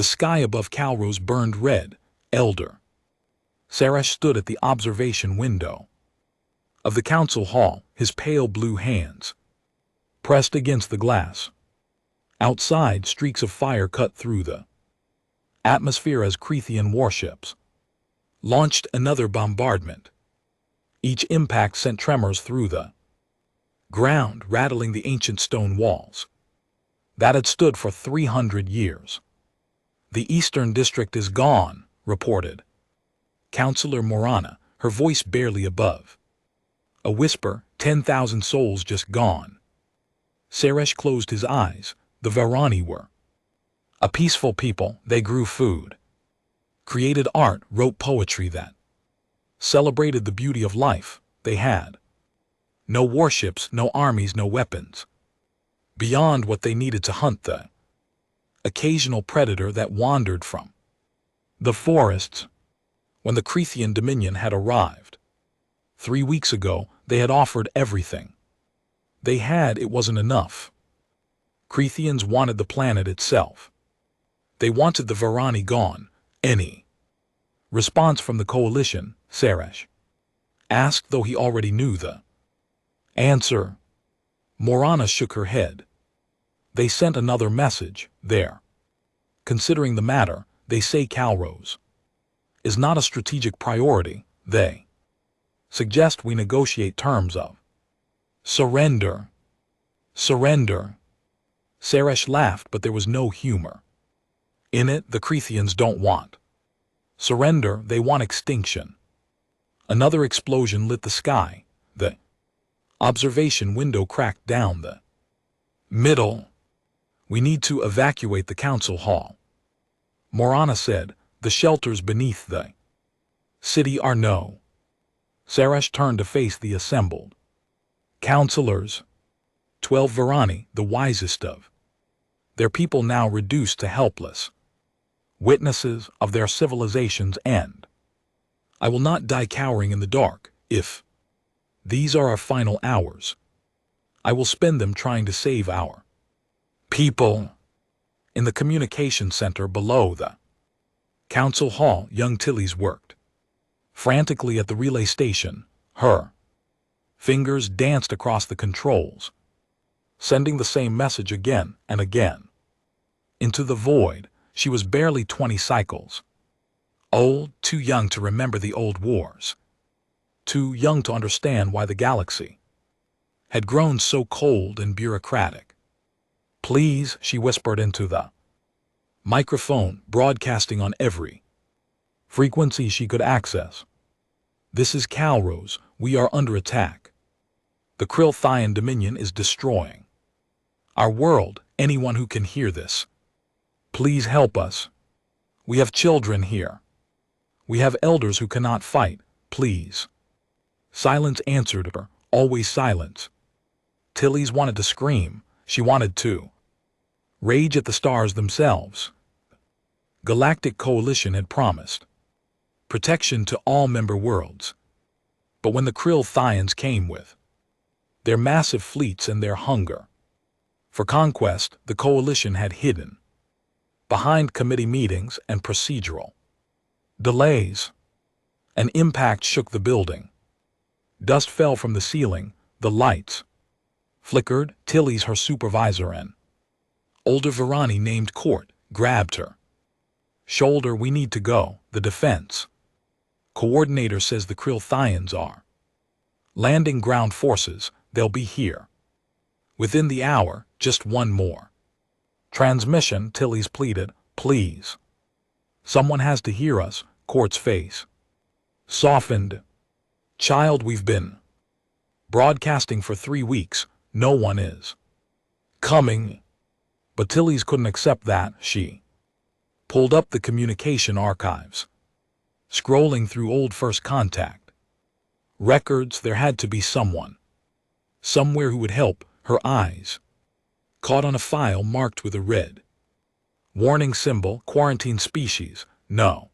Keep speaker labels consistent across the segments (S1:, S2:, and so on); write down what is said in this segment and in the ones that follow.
S1: sky above Calrose burned red. Elder Saresh stood at the observation window of the council hall, his pale blue hands pressed against the glass. Outside, streaks of fire cut through the atmosphere as Cretan warships launched another bombardment. Each impact sent tremors through the ground, rattling the ancient stone walls that had stood for 300 years. "The Eastern District is gone," reported Councillor Morana, her voice barely above a whisper. 10,000 souls just gone. Saresh closed his eyes. The Varani were a peaceful people. They grew food, created art, wrote poetry that celebrated the beauty of life. They had no warships, no armies, no weapons beyond what they needed to hunt the occasional predator that wandered from the forests. When the Cretan dominion had arrived 3 weeks ago, they had offered everything they had. It wasn't enough. Cretans wanted the planet itself. They wanted the Varani gone. Any response from the coalition? Saresh asked, though he already knew the answer. Morana shook her head. They sent another message. They're considering the matter. They say Calrose is not a strategic priority. They suggest we negotiate terms of surrender. Surrender. Saresh laughed, but there was no humor in it. The Cretans don't want surrender, they want extinction. Another explosion lit the sky. The observation window cracked down the middle. "We need to evacuate the council hall," Morana said. "The shelters beneath the city are no." Saresh turned to face the assembled councillors. 12 Varani, the wisest of their people, now reduced to helpless witnesses of their civilization's end. "I will not die cowering in the dark. If these are our final hours, I will spend them trying to save our people." In the communication center below the council hall, young Tilly's worked frantically at the relay station. Her fingers danced across the controls, sending the same message again and again into the void. She was barely 20 cycles old, too young to remember the old wars, too young to understand why the galaxy had grown so cold and bureaucratic. "Please," she whispered into the microphone, broadcasting on every frequency she could access. "This is Calrose. We are under attack. The Cretan Dominion is destroying our world. Anyone who can hear this, please help us. We have children here. We have elders who cannot fight. Please." Silence answered her, always silence. Tilly's wanted to scream. She wanted to rage at the stars themselves. Galactic Coalition had promised protection to all member worlds. But when the Cretans came with their massive fleets and their hunger for conquest, the Coalition had hidden behind committee meetings and procedural delays. An impact shook the building. Dust fell from the ceiling. The lights flickered. Tilly's, her supervisor, and older Varani named Court, grabbed her shoulder. "We need to go. The defense coordinator says the Cretans are landing ground forces. They'll be here within the hour. Just one more transmission," Tilly's pleaded. "Please. Someone has to hear us." Court's face softened. "Child, we've been broadcasting for 3 weeks. No one is coming." But Tilly's couldn't accept that. She pulled up the communication archives, scrolling through old first contact records. There had to be someone somewhere who would help. Her eyes caught on a file marked with a red warning symbol. "Quarantine species. No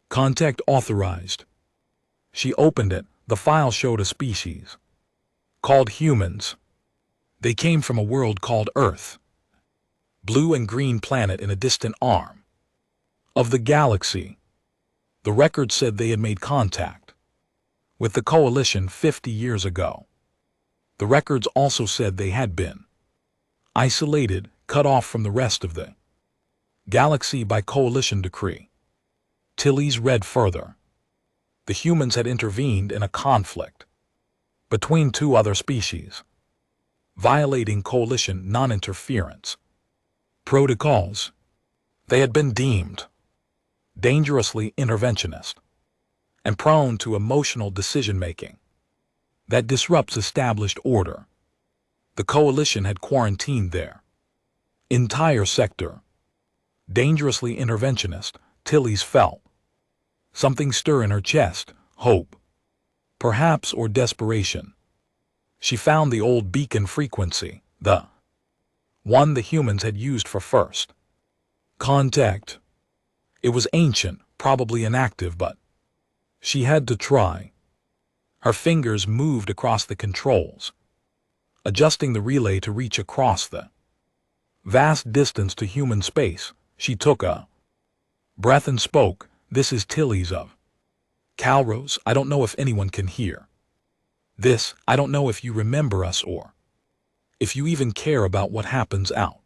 S1: contact authorized." She opened it. The file showed a species called humans. They came from a world called Earth. Blue and green planet in a distant arm of the galaxy. The record said they had made contact with the Coalition 50 years ago. The records also said they had been isolated, cut off from the rest of the galaxy by Coalition decree. Tilly's read further. The humans had intervened in a conflict between two other species, violating Coalition non-interference protocols. They had been deemed dangerously interventionist and prone to emotional decision-making that disrupts established order. The Coalition had quarantined their entire sector. Dangerously interventionist, Tilly's felt something stir in her chest, hope, perhaps, or desperation. She found the old beacon frequency, the one the humans had used for first contact. It was ancient, probably inactive, but she had to try. Her fingers moved across the controls, adjusting the relay to reach across the vast distance to human space. She took a breath and spoke. "This is Tilly's of Calrose. I don't know if anyone can hear this. I don't know if you remember us or if you even care about what happens out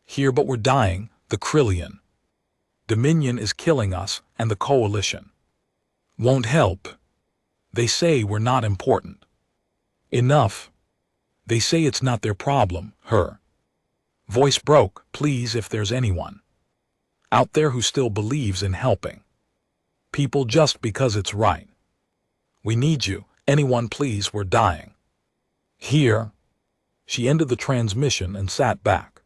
S1: here, but we're dying. The Krillian Dominion is killing us, and the Coalition won't help. They say we're not important enough. They say it's not their problem." Her voice broke. "Please, if there's anyone out there who still believes in helping people just because it's right, we need you. Anyone, please, we're dying here." She ended the transmission and sat back,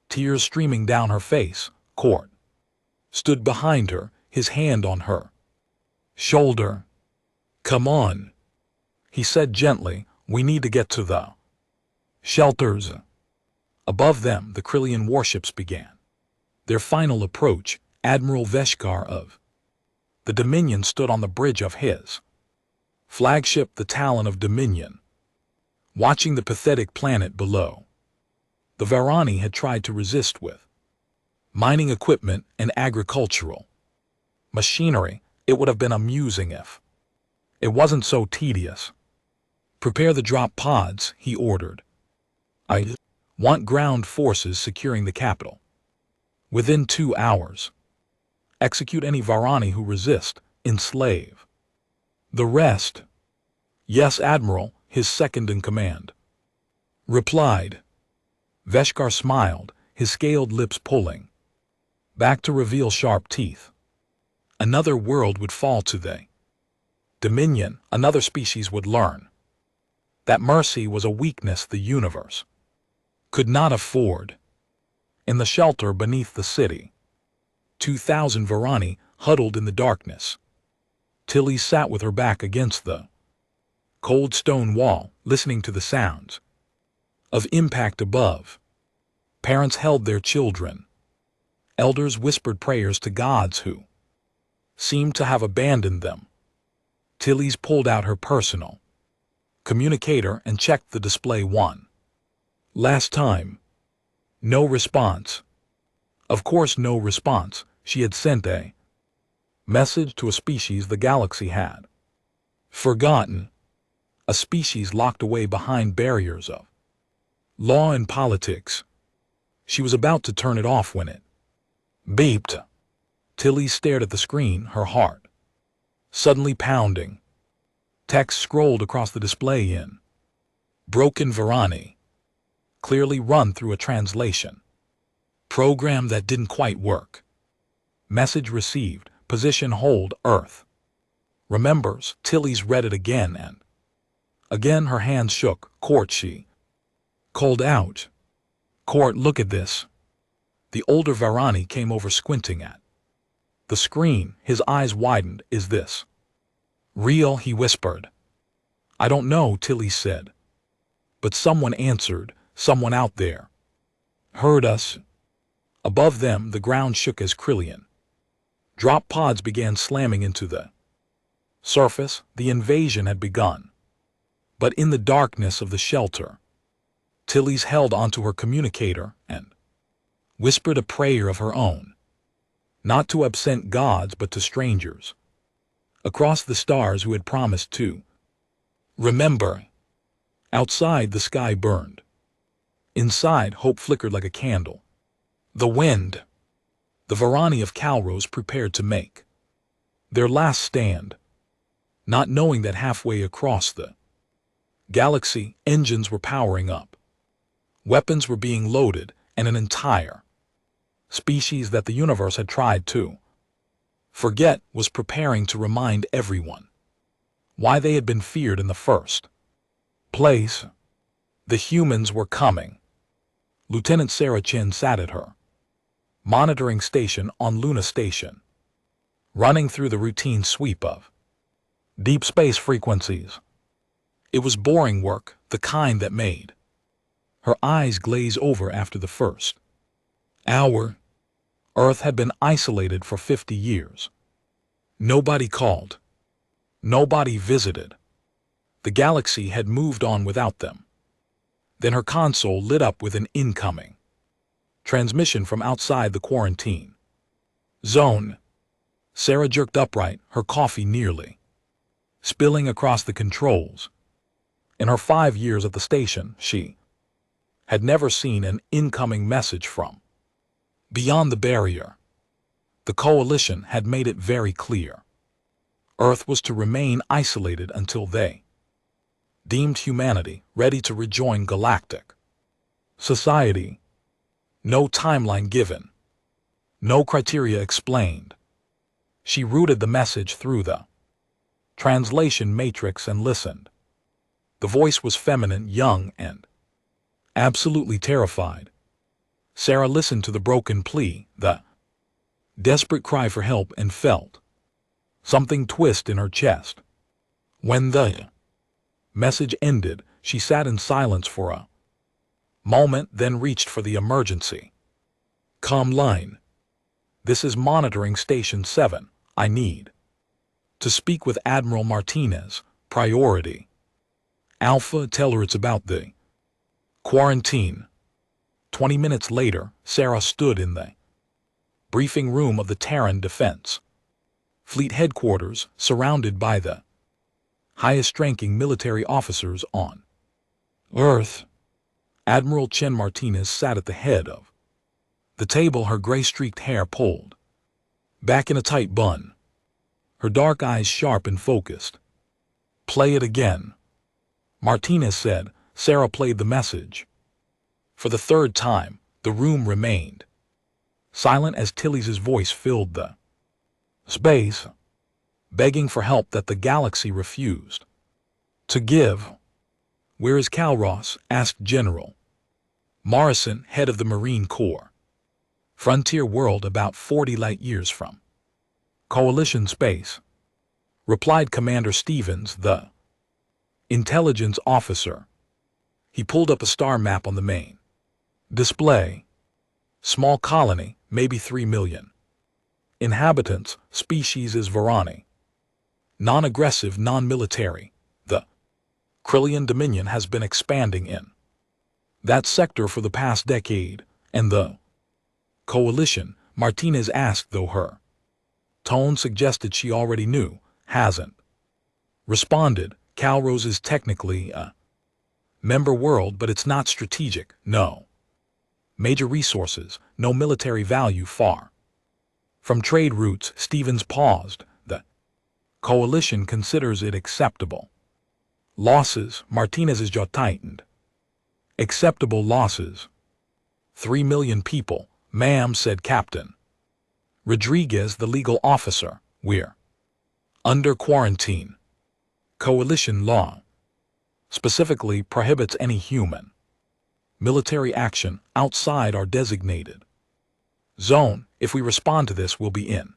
S1: tears streaming down her face. Court stood behind her, his hand on her shoulder. "Come on," he said gently. "We need to get to the shelters." Above them, the Krillian warships began their final approach. Admiral Veshkar of the Dominion stood on the bridge of his flagship, the Talon of Dominion, watching the pathetic planet below. The Varani had tried to resist with mining equipment and agricultural machinery. It would have been amusing if it wasn't so tedious. "Prepare the drop pods," he ordered. "I want ground forces securing the capital within 2 hours. Execute any Varani who resist. Enslave the rest." "Yes, Admiral," his second-in-command replied. Veshkar smiled, his scaled lips pulling back to reveal sharp teeth. Another world would fall to the Dominion. Another species would learn that mercy was a weakness the universe could not afford. In the shelter beneath the city, 2,000 Varani huddled in the darkness. Tilly sat with her back against the cold stone wall, listening to the sounds of impact above. Parents held their children. Elders whispered prayers to gods who seemed to have abandoned them. Tilly's pulled out her personal communicator and checked the display one last time. No response. Of course, no response. She had sent a message to a species the galaxy had forgotten. A species locked away behind barriers of law and politics. She was about to turn it off when it beeped. Tilly stared at the screen, her heart suddenly pounding. Text scrolled across the display in broken Varani, clearly run through a translation program that didn't quite work. Message received. Position hold Earth. Remembers. Tilly's read it again and again. Her hands shook. "Court," she called out. "Court, look at this." The older Varani came over, squinting at the screen. His eyes widened. "Is this real?" he whispered. "I don't know," Tilly said. "But someone answered. Someone out there heard us." Above them, the ground shook as Krillian drop pods began slamming into the surface. The invasion had begun. But in the darkness of the shelter, Tilly's held onto her communicator and whispered a prayer of her own. Not to absent gods but to strangers. Across the stars who had promised to remember. Outside the sky burned. Inside hope flickered like a candle. The wind. The Varani of Calrose prepared to make their last stand. Not knowing that halfway across the galaxy, engines were powering up. Weapons were being loaded, and an entire species that the universe had tried to forget was preparing to remind everyone why they had been feared in the first place. The humans were coming. Lieutenant Sarah Chin sat at her monitoring station on Luna Station, running through the routine sweep of deep space frequencies. It was boring work, the kind that made her eyes glaze over after the first hour. Earth had been isolated for 50 years. Nobody called. Nobody visited. The galaxy had moved on without them. Then her console lit up with an incoming transmission from outside the quarantine zone. Sarah jerked upright, her coffee nearly spilling across the controls. In her 5 years at the station, she had never seen an incoming message from beyond the barrier. The coalition had made it very clear. Earth was to remain isolated until they deemed humanity ready to rejoin galactic society. No timeline given. No criteria explained. She routed the message through the translation matrix and listened. The voice was feminine, young, and absolutely terrified. Sarah listened to the broken plea, the desperate cry for help, and felt something twist in her chest. When the message ended, she sat in silence for a moment, then reached for the emergency comm line. "This is monitoring station 7. I need to speak with Admiral Martinez. Priority. Alpha, tell her it's about the quarantine." 20 minutes later, Sarah stood in the briefing room of the Terran Defense Fleet headquarters, surrounded by the highest-ranking military officers on Earth. Admiral Chen Martinez sat at the head of the table, her gray-streaked hair pulled back in a tight bun, her dark eyes sharp and focused. "Play it again," Martinez said. Sarah played the message. For the third time, the room remained silent as Tilly's voice filled the space, begging for help that the galaxy refused to give. "Where is Calros?" asked General Morrison, head of the Marine Corps. "Frontier world about 40 light-years from Coalition space," replied Commander Stevens, the intelligence officer. He pulled up a star map on the main display. "Small colony, maybe 3 million. Inhabitants, species is Varani. Non-aggressive, non-military. The Krillian Dominion has been expanding in that sector for the past decade, and the coalition," Martinez asked, though her tone suggested she already knew, "hasn't responded. Calrose is technically a member world, but it's not strategic. No major resources, no military value far from trade routes." Stevens paused. "The coalition considers it acceptable losses." Martinez's jaw tightened. "Acceptable losses? 3 million people, ma'am," said Captain Rodriguez, the legal officer. "We're under quarantine. Coalition law specifically prohibits any human military action outside our designated zone. If we respond to this, we'll be in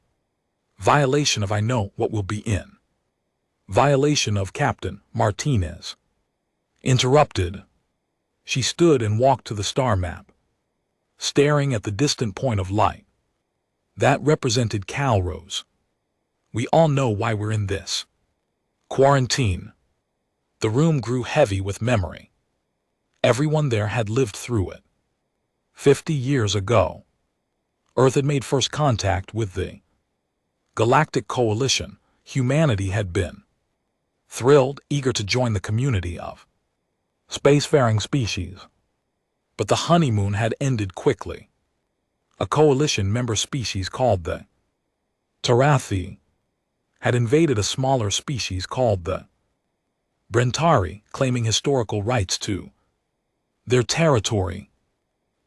S1: violation of— I know what we'll be in violation of." Captain Martinez interrupted. She stood and walked to the star map, staring at the distant point of light that represented Calrose. "We all know why we're in this quarantine." The room grew heavy with memory. Everyone there had lived through it. 50 years ago, Earth had made first contact with the Galactic Coalition. Humanity had been thrilled, eager to join the community of spacefaring species. But the honeymoon had ended quickly. A coalition member species called the Tarathi had invaded a smaller species called the Brentari, claiming historical rights to their territory.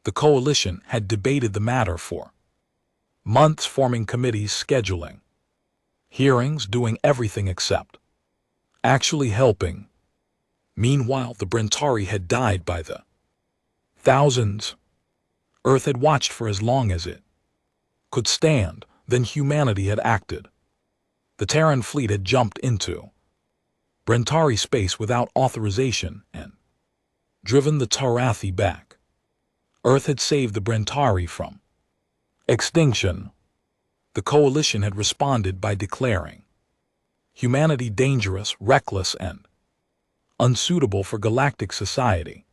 S1: The coalition had debated the matter for months, forming committees, scheduling hearings, doing everything except actually helping. Meanwhile, the Brentari had died by the thousands. Earth had watched for as long as it could stand, then humanity had acted. The Terran fleet had jumped into Brentari space without authorization and driven the Tarathi back. Earth had saved the Brentari from extinction. The coalition had responded by declaring humanity dangerous, reckless, and unsuitable for galactic society.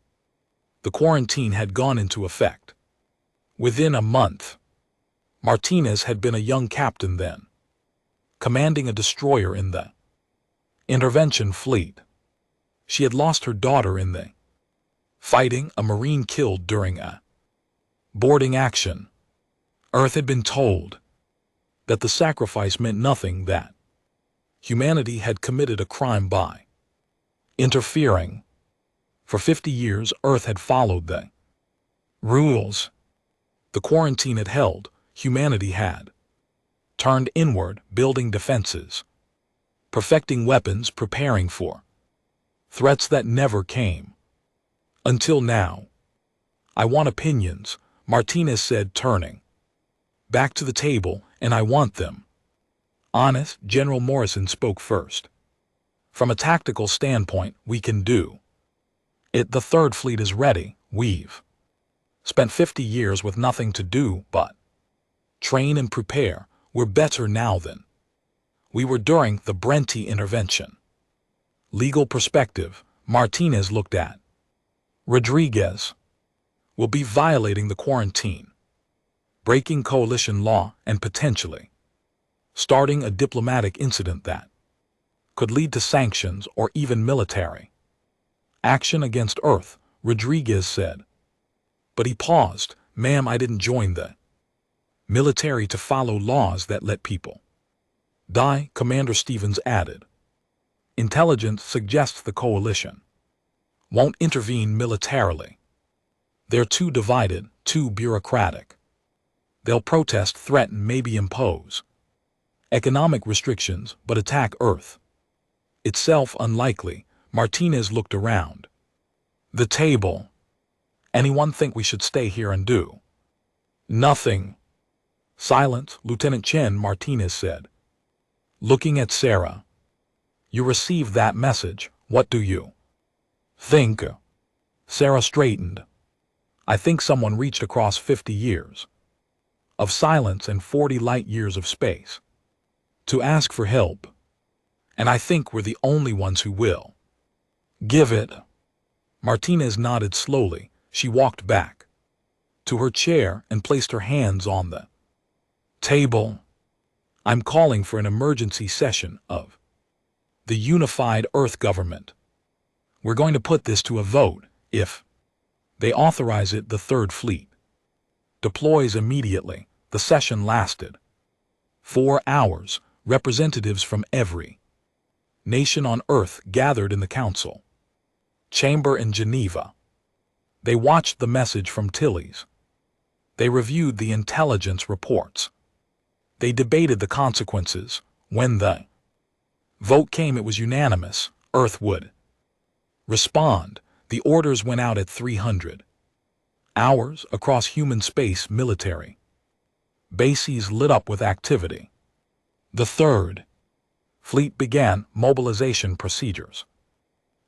S1: The quarantine had gone into effect. Within a month, Martinez had been a young captain then, commanding a destroyer in the intervention fleet. She had lost her daughter in the fighting, a Marine killed during a boarding action. Earth had been told that the sacrifice meant nothing, that humanity had committed a crime by interfering. For 50 years, Earth had followed the rules the quarantine had held. Humanity had turned inward, building defenses, perfecting weapons, preparing for threats that never came. Until now. I want opinions, Martinez said, turning back to the table, and I want them honest. General Morrison spoke first. From a tactical standpoint, we can do it. The Third Fleet is ready. We've spent 50 years with nothing to do but train and prepare. We're better now than we were during the Brenti intervention. Legal perspective, Martinez looked at Rodriguez. Will be violating the quarantine, breaking coalition law, and potentially starting a diplomatic incident that could lead to sanctions or even military action against Earth, Rodriguez said. But he paused. Ma'am, I didn't join the military to follow laws that let people die, Commander Stevens added. Intelligence suggests the coalition won't intervene militarily. They're too divided, too bureaucratic. They'll protest, threaten, maybe impose economic restrictions, but attack Earth itself unlikely. Martinez looked around the table. Anyone think we should stay here and do nothing? Silence, Lieutenant Chen, Martinez said, looking at Sarah. You received that message. What do you think? Sarah straightened. I think someone reached across 50 years of silence and 40 light years of space to ask for help. And I think we're the only ones who will give it. Martinez nodded slowly. She walked back to her chair and placed her hands on the table. I'm calling for an emergency session of the Unified Earth Government. We're going to put this to a vote. If they authorize it, the Third Fleet deploys immediately. The session lasted 4 hours. Representatives from every nation on Earth gathered in the Council chamber in Geneva. They watched the message from Tilly's. They reviewed the intelligence reports. They debated the consequences. When the vote came, it was unanimous. Earth would respond. The orders went out at 300 hours across human space. Military bases lit up with activity. The Third Fleet began mobilization procedures.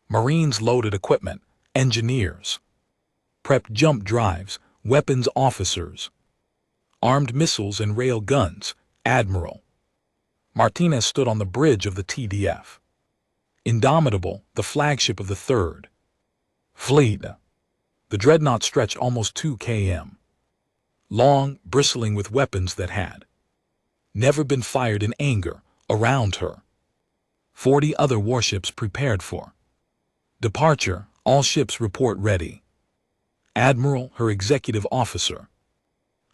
S1: Marines loaded equipment, engineers prepped jump drives, weapons officers armed missiles and rail guns. Admiral Martinez stood on the bridge of the TDF. Indomitable, the flagship of the Third Fleet. The dreadnought stretched almost 2 km long, bristling with weapons that had never been fired in anger, around her. 40 other warships prepared for departure, all ships report ready. Admiral, her executive officer,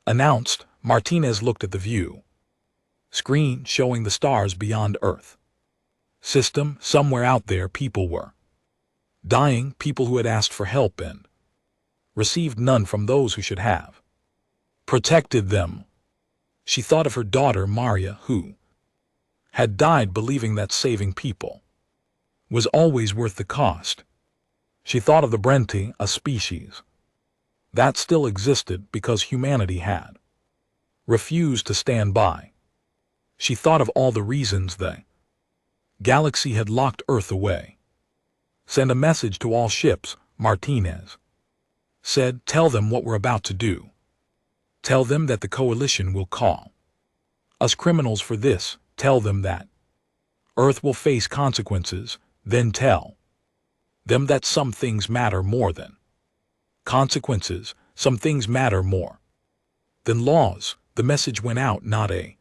S1: announced. Martinez looked at the view screen showing the stars beyond Earth. System, somewhere out there people were dying, people who had asked for help and received none from those who should have protected them. She thought of her daughter Maria, who had died believing that saving people was always worth the cost. She thought of the Brenti, a species that still existed because humanity had refused to stand by. She thought of all the reasons the galaxy had locked Earth away. Send a message to all ships, Martinez said. Tell them what we're about to do. Tell them that the coalition will call us criminals for this. Tell them that Earth will face consequences. Then tell them that some things matter more than consequences. Some things matter more than laws. The message went out. Not a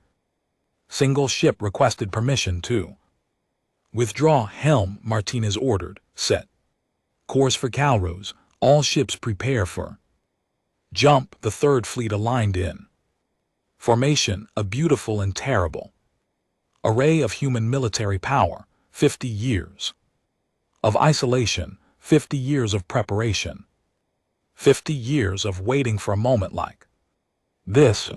S1: single ship requested permission to withdraw. Helm, Martinez ordered. Set course for Calrose. All ships prepare for jump. The Third Fleet aligned in formation, a beautiful and terrible array of human military power. 50 years of isolation, 50 years of preparation, 50 years of waiting for a moment like this.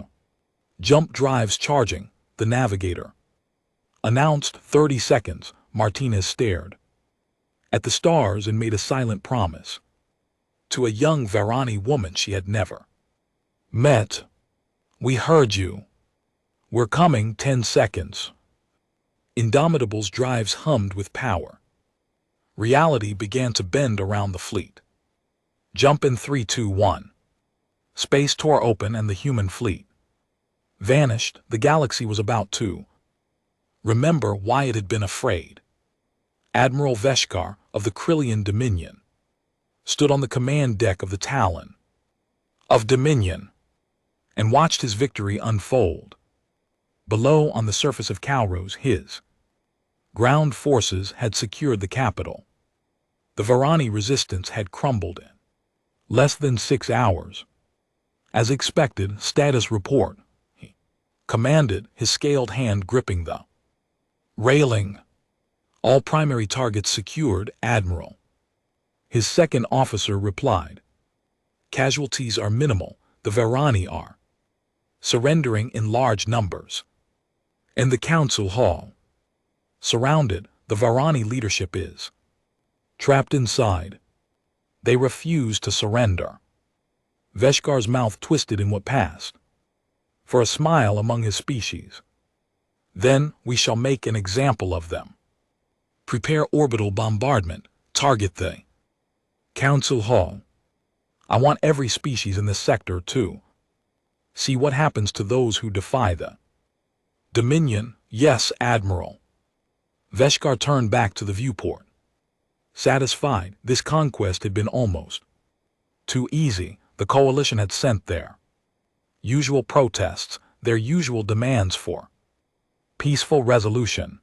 S1: Jump drives charging, the navigator announced. 30 seconds. Martinez stared at the stars and made a silent promise to a young Varani woman she had never met. We heard you. We're coming. 10 seconds. Indomitable's drives hummed with power. Reality began to bend around the fleet. Jump in 3, 2, 1. Space tore open and the human fleet vanished. The galaxy was about to remember why it had been afraid. Admiral Veshkar of the Krillian Dominion stood on the command deck of the Talon of Dominion and watched his victory unfold. Below, on the surface of Calrose, his ground forces had secured the capital. The Varani resistance had crumbled in less than 6 hours. As expected, status report, he commanded, his scaled hand gripping the railing. All primary targets secured, Admiral. His second officer replied. Casualties are minimal. The Varani are surrendering in large numbers. In the council hall, surrounded, the Varani leadership is trapped inside. They refuse to surrender. Veshkar's mouth twisted in what passed for a smile among his species. Then we shall make an example of them. Prepare orbital bombardment. Target the council hall. I want every species in this sector to see what happens to those who defy the Dominion. Yes, Admiral. Veshkar turned back to the viewport. Satisfied, this conquest had been almost too easy. The coalition had sent their usual protests, their usual demands for peaceful resolution.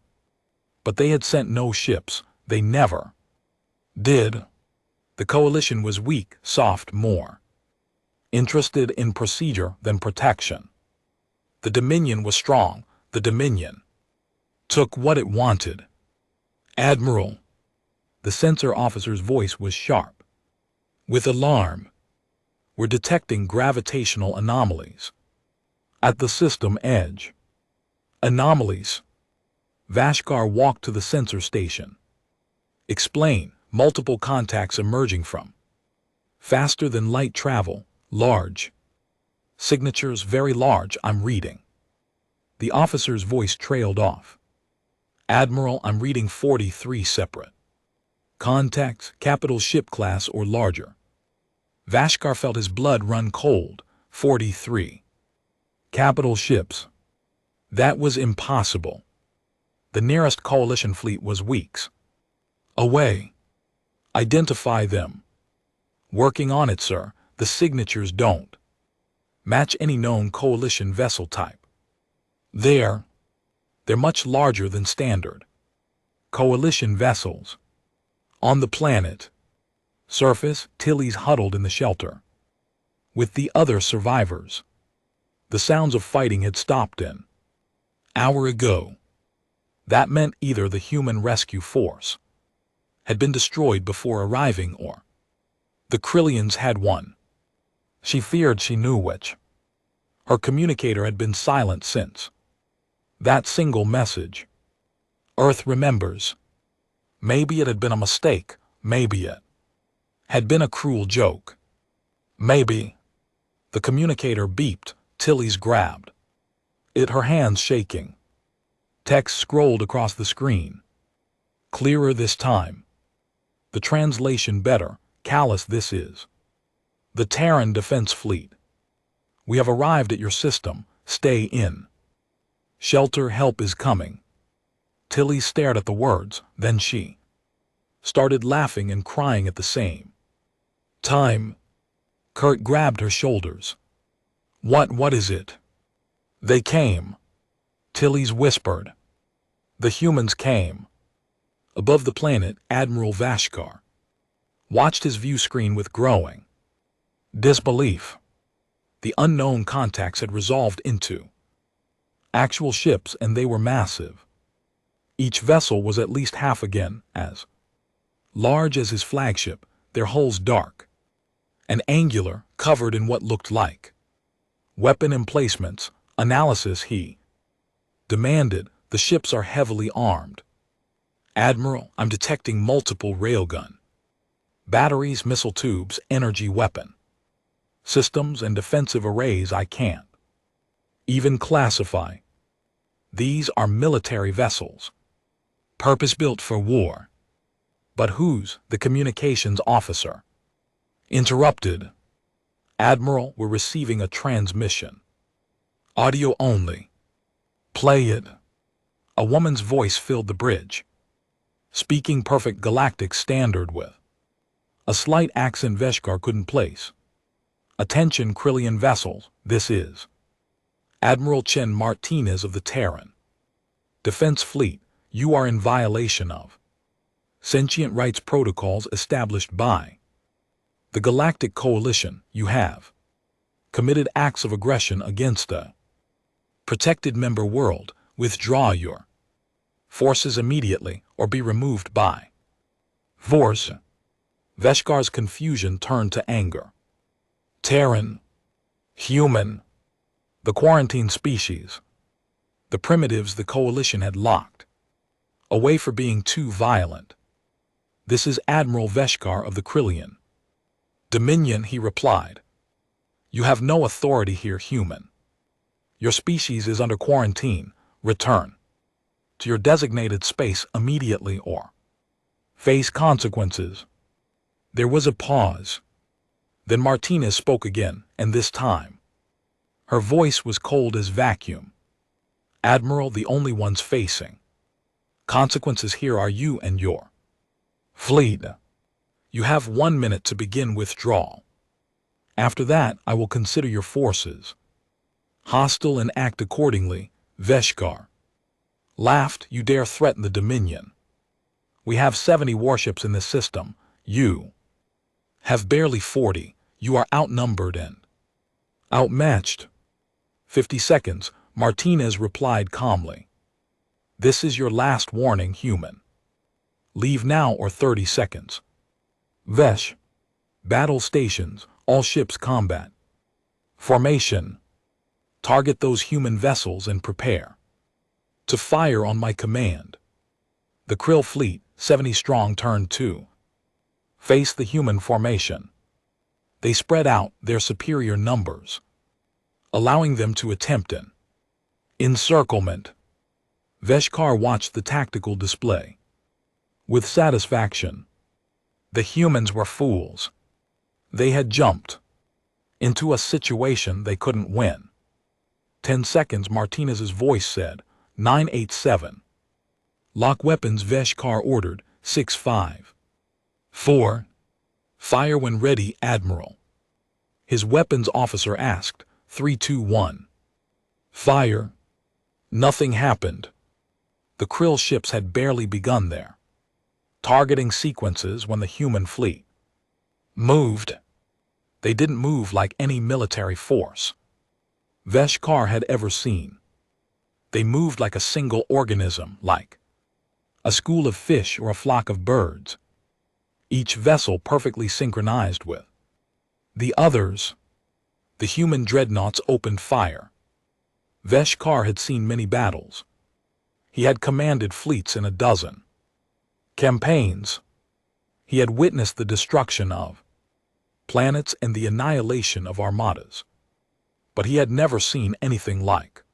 S1: But they had sent no ships. They never did. The coalition was weak, soft, more interested in procedure than protection. The Dominion was strong. The Dominion took what it wanted. Admiral. The censor officer's voice was sharp with alarm. We're detecting gravitational anomalies at the system edge. Anomalies. Vashkar walked to the sensor station. Explain. Multiple contacts emerging from faster than light travel, large signatures, very large. I'm reading. The officer's voice trailed off. Admiral, I'm reading 43 separate contacts, capital ship class or larger. Vashkar felt his blood run cold. 43 capital ships. That was impossible. The nearest coalition fleet was weeks away. Identify them. Working on it, sir. The signatures don't Match any known coalition vessel type. They're much larger than standard coalition vessels. On the planet surface, Tilly's huddled in the shelter with the other survivors. The sounds of fighting had stopped an hour ago. That meant either the human rescue force had been destroyed before arriving or the Krillians had won. She feared she knew which. Her communicator had been silent since that single message. Earth remembers. Maybe it had been a mistake. Maybe it had been a cruel joke. Maybe. The communicator beeped. Tilly's grabbed it, her hands shaking. Text scrolled across the screen. Clearer this time. The translation better. Callous, this is the Terran Defense Fleet. We have arrived at your system. Stay in shelter. Help is coming. Tilly stared at the words, then she started laughing and crying at the same time. Kurt grabbed her shoulders. What is it? They came. Tilly's whispered. The humans came. Above the planet, Admiral Vashkar watched his view screen with growing disbelief. The unknown contacts had resolved into actual ships, and they were massive. Each vessel was at least half again as large as his flagship, their hulls dark and angular, covered in what looked like weapon emplacements. Analysis, he demanded. The ships are heavily armed. Admiral, I'm detecting multiple railgun batteries, missile tubes, energy weapon systems, and defensive arrays I can't even classify. These are military vessels, purpose-built for war. But who's the communications officer? Interrupted. Admiral, we're receiving a transmission. Audio only. Play it. A woman's voice filled the bridge, speaking perfect galactic standard with a slight accent Veshkar couldn't place. Attention Krillian vessels, this is Admiral Chen Martinez of the Terran Defense Fleet. You are in violation of sentient rights protocols established by the Galactic Coalition. You have committed acts of aggression against a protected member world. Withdraw your forces immediately or be removed by force. Veshkar's confusion turned to anger. Terran, human, the quarantine species, the primitives the Coalition had locked away for being too violent. This is Admiral Veshkar of the Krillian Dominion, he replied. You have no authority here, human. Your species is under quarantine. Return to your designated space immediately or face consequences. There was a pause. Then Martinez spoke again, and this time her voice was cold as vacuum. Admiral, the only ones facing consequences here are you and your fleet. You have 1 minute to begin withdrawal. After that, I will consider your forces hostile and act accordingly. Veshkar laughed. You dare threaten the Dominion? We have 70 warships in this system. You have barely 40. You are outnumbered and outmatched. 50 seconds, Martinez replied calmly. This is your last warning, human. Leave now or 30 seconds. Vesh. Battle stations, all ships combat. Formation. Target those human vessels and prepare to fire on my command. The Krill fleet, 70 strong, turned to face the human formation. They spread out their superior numbers, allowing them to attempt an encirclement. Veshkar watched the tactical display with satisfaction. The humans were fools. They had jumped into a situation they couldn't win. 10 seconds, Martinez's voice said. 987. Lock weapons, Veshkar ordered. 6-5. 4. Fire when ready, Admiral. His weapons officer asked. 3, 2, 1. Fire. Nothing happened. The Krill ships had barely begun their targeting sequences when the human fleet moved. They didn't move like any military force Veshkar had ever seen. They moved like a single organism, like a school of fish or a flock of birds, each vessel perfectly synchronized with the others. The human dreadnoughts opened fire. Veshkar had seen many battles. He had commanded fleets in a dozen campaigns. He had witnessed the destruction of planets and the annihilation of armadas. But he had never seen anything like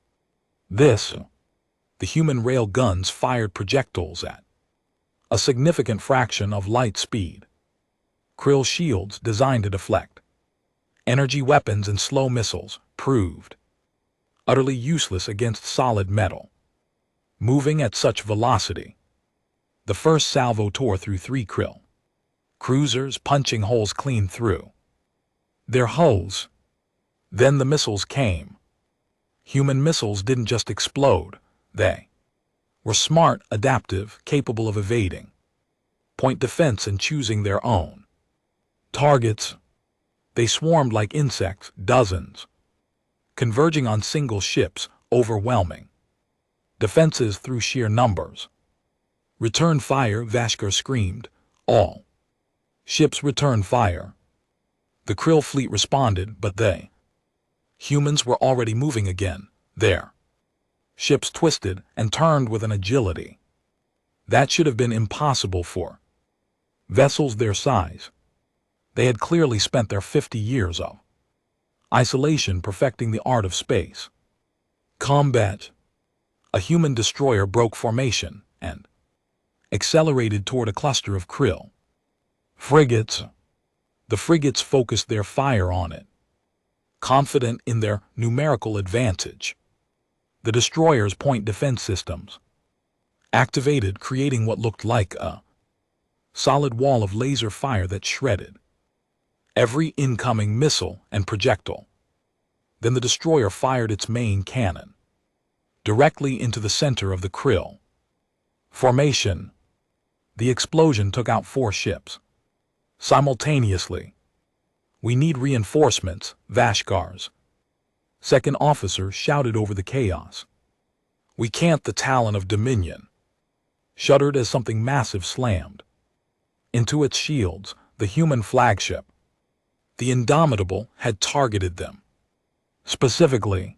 S1: this. The human rail guns fired projectiles at a significant fraction of light speed. Krill shields designed to deflect energy weapons and slow missiles proved utterly useless against solid metal. Moving at such velocity, the first salvo tore through 3 Krill cruisers, punching holes clean through their hulls. Then the missiles came. Human missiles didn't just explode. They were smart, adaptive, capable of evading point defense and choosing their own targets. They swarmed like insects, dozens, converging on single ships, overwhelming defenses through sheer numbers. Return fire, Vashkar screamed. All ships return fire. The Krill fleet responded, but humans were already moving again. Their ships twisted and turned with an agility that should have been impossible for vessels their size. They had clearly spent their 50 years of isolation perfecting the art of space combat. A human destroyer broke formation and accelerated toward a cluster of Krill frigates. The frigates focused their fire on it, confident in their numerical advantage. The destroyer's point defense systems activated, creating what looked like a solid wall of laser fire that shredded every incoming missile and projectile. Then the destroyer fired its main cannon directly into the center of the Krill formation. The explosion took out 4 ships simultaneously. We need reinforcements, Vashkar's second officer shouted over the chaos. We can't. The Talon of Dominion shuddered as something massive slammed into its shields. The human flagship, the Indomitable, had targeted them specifically.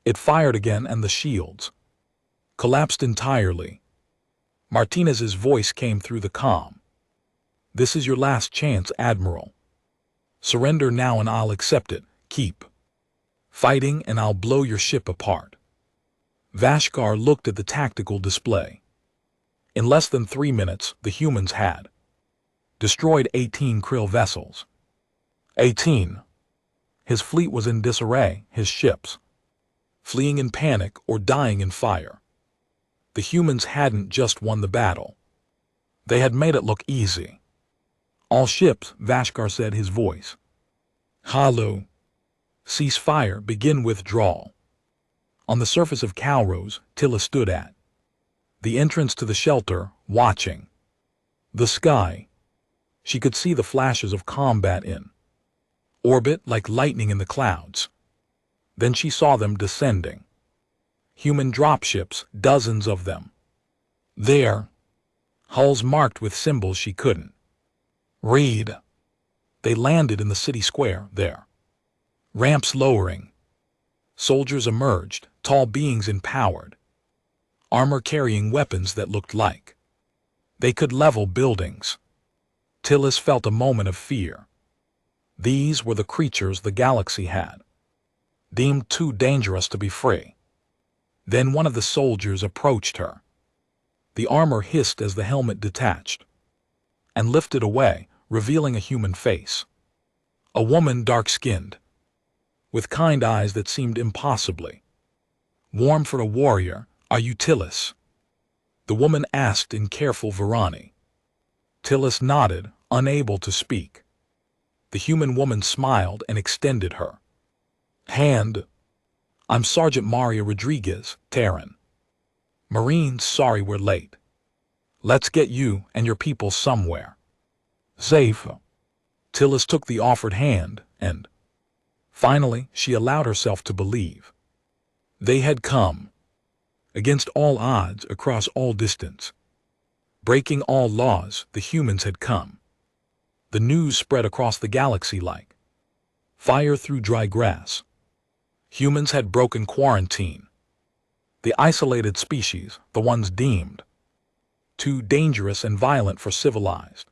S1: It fired again and the shields collapsed entirely. Martinez's voice came through the comm. This is your last chance, Admiral. Surrender now and I'll accept it. Keep fighting and I'll blow your ship apart. Vashkar looked at the tactical display. In less than 3 minutes, the humans had destroyed 18 Krill vessels. 18. His fleet was in disarray, his ships fleeing in panic or dying in fire. The humans hadn't just won the battle. They had made it look easy. All ships, Vashkar said, his voice hollow. Cease fire, begin withdrawal. On the surface of Calrose, Tilla stood at the entrance to the shelter, watching the sky. She could see the flashes of combat in orbit like lightning in the clouds. Then she saw them descending. Human dropships, dozens of them. Their hulls marked with symbols she couldn't read. They landed in the city square, their ramps lowering. Soldiers emerged, tall beings empowered, armor carrying weapons that looked like they could level buildings. Tillis felt a moment of fear. These were the creatures the galaxy had deemed too dangerous to be free. Then one of the soldiers approached her. The armor hissed as the helmet detached and lifted away, revealing a human face. A woman, dark-skinned, with kind eyes that seemed impossibly warm for a warrior. Are you Tillis? The woman asked in careful Varani. Tillis nodded, unable to speak. The human woman smiled and extended her Hand. I'm Sergeant Mario Rodriguez, Terran. Marines, sorry we're late. Let's get you and your people somewhere safe. Tillis took the offered hand, and finally she allowed herself to believe. They had come. Against all odds, across all distance. Breaking all laws, the humans had come. The news spread across the galaxy like fire through dry grass. Humans had broken quarantine. The isolated species, the ones deemed too dangerous and violent for civilized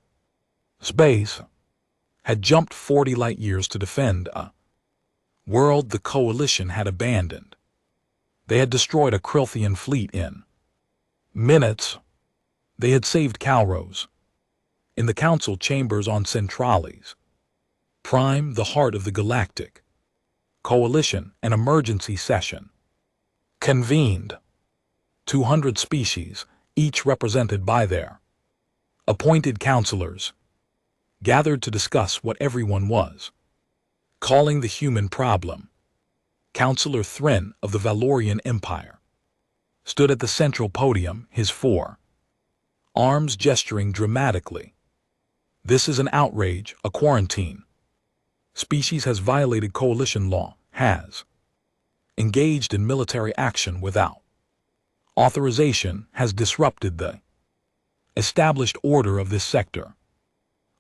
S1: space, had jumped 40 light years to defend a world the Coalition had abandoned. They had destroyed a Krilthian fleet in minutes. They had saved Calros. In the council chambers on Centrales, Prime, the heart of the galactic Coalition, an emergency session convened. 200 species, each represented by their appointed counselors, gathered to discuss what everyone was calling the human problem. Counselor Thren of the Valorian Empire stood at the central podium, his four arms gesturing dramatically. This is an outrage, a quarantine. Species has violated Coalition law, has engaged in military action without authorization, has disrupted the established order of this sector.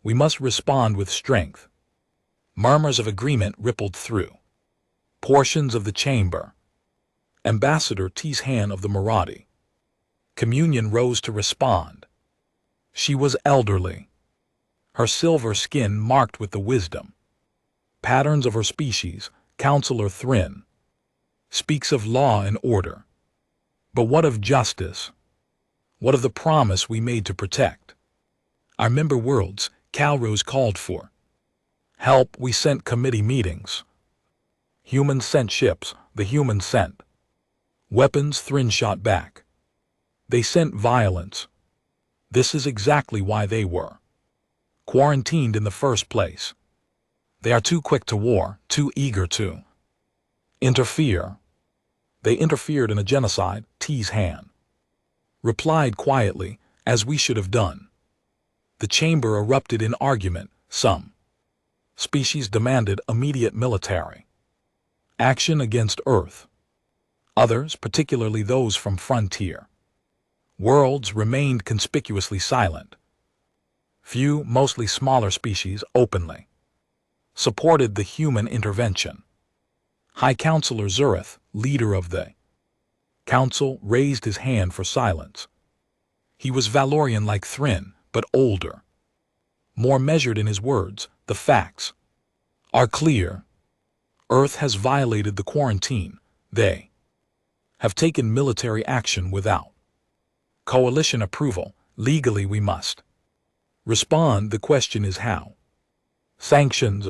S1: We must respond with strength. Murmurs of agreement rippled through portions of the chamber. Ambassador Tishan of the Marathi Communion rose to respond. She was elderly, her silver skin marked with the wisdom patterns of her species. Counselor Thren speaks of law and order. But what of justice? What of the promise we made to protect our member worlds? Calros called for help. We sent committee meetings. Humans sent ships, the humans sent weapons. Thren shot back. They sent violence. This is exactly why they were quarantined in the first place. They are too quick to war, too eager to interfere. They interfered in a genocide, Tishan replied quietly, as we should have done. The chamber erupted in argument. Some species demanded immediate military action against Earth. Others, particularly those from frontier worlds, remained conspicuously silent. Few, mostly smaller species, openly supported the human intervention. High Counselor Zurith, leader of the council, raised his hand for silence. He was Valorian like Thren, but older, more measured in his words. The facts are clear. Earth has violated the quarantine. They have taken military action without Coalition approval. Legally we must respond. The question is how. Sanctions,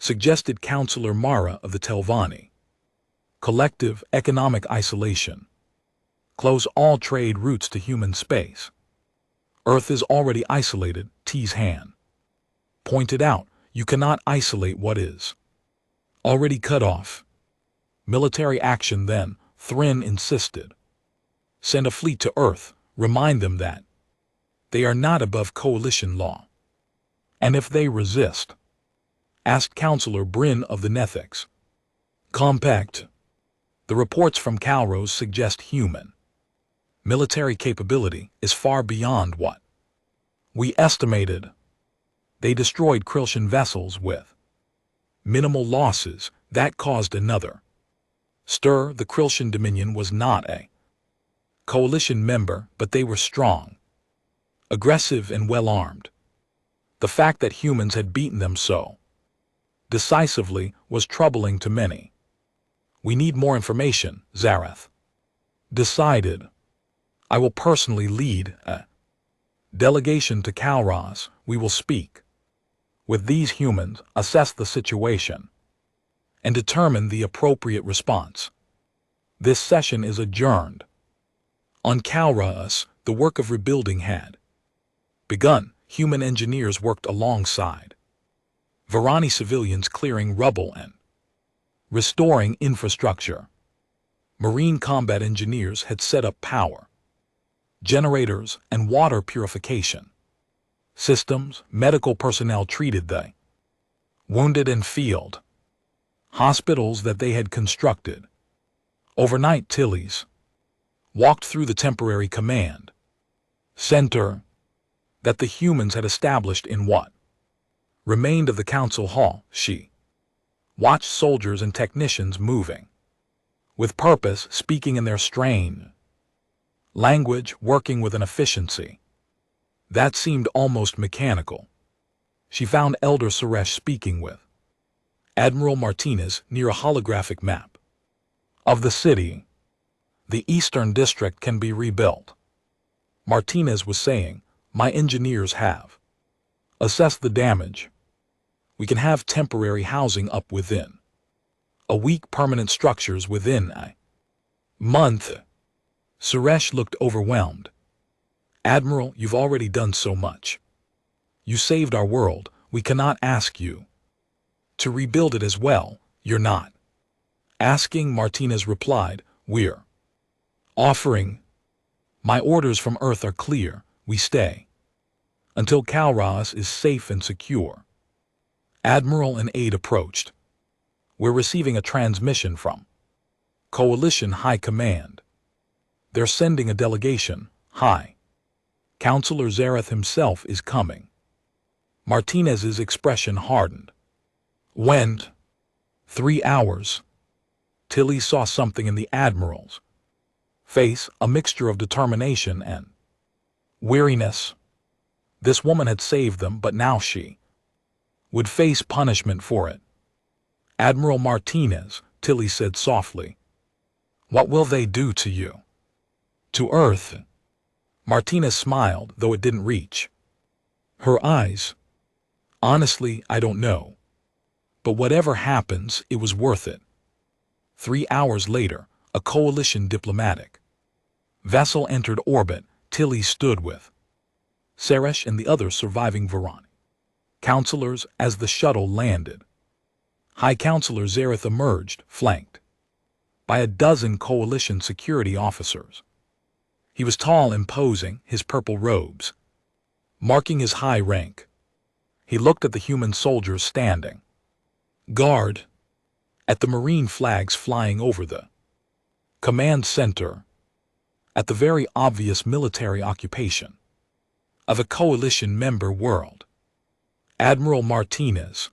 S1: suggested Counselor Mara of the Telvanni. Collective economic isolation. Close all trade routes to human space. Earth is already isolated, Tishan pointed out. You cannot isolate what is already cut off. Military action then, Thren insisted. Send a fleet to Earth, remind them that they are not above Coalition law. And if they resist, asked Counselor Bryn of the Nethics. Compact. The reports from Calros suggest human military capability is far beyond what we estimated. They destroyed Kriltian vessels with minimal losses. That caused another stir. The Kriltian Dominion was not a Coalition member, but they were strong, aggressive, and well-armed. The fact that humans had beaten them so decisively was troubling to many. We need more information, Zareth decided. I will personally lead a delegation to Calros. We will speak with these humans, assess the situation, and determine the appropriate response. This session is adjourned. On Calros, the work of rebuilding had begun. Human engineers worked alongside Varani civilians, clearing rubble and Restoring infrastructure. Marine combat engineers had set up power, generators, and water purification systems. Medical personnel treated the wounded in field hospitals that they had constructed. Overnight, Tilly's walked through the temporary command center that the humans had established in what remained of the council hall. She watched soldiers and technicians moving with purpose, speaking in their strange language, working with an efficiency that seemed almost mechanical. She found Elder Suresh speaking with Admiral Martinez near a holographic map of the city. The Eastern District can be rebuilt. Martinez was saying, my engineers have assessed the damage. We can have temporary housing up within a week, permanent structures within a month. Suresh looked overwhelmed. Admiral, you've already done so much. You saved our world. We cannot ask you to rebuild it as well. You're not asking, Martinez replied. We're offering. My orders from Earth are clear. We stay until Kalras is safe and secure. Admiral and aide approached. We're receiving a transmission from Coalition High Command. They're sending a delegation. High Counselor Zareth himself is coming. Martinez's expression hardened. When? 3 hours. Tilly saw something in the Admiral's face, a mixture of determination and weariness. This woman had saved them, but now she would face punishment for it. Admiral Martinez, Tilly said softly. What will they do to you? To Earth? Martinez smiled, though it didn't reach her eyes. Honestly, I don't know. But whatever happens, it was worth it. 3 hours later, a coalition diplomatic vessel entered orbit. Tilly stood with Suresh and the other surviving Varani counselors as the shuttle landed. High Counselor Zareth emerged, flanked by a dozen coalition security officers. He was tall, imposing, his purple robes marking his high rank. He looked at the human soldiers standing guard, at the Marine flags flying over the command center, at the very obvious military occupation of a coalition member world. Admiral Martinez,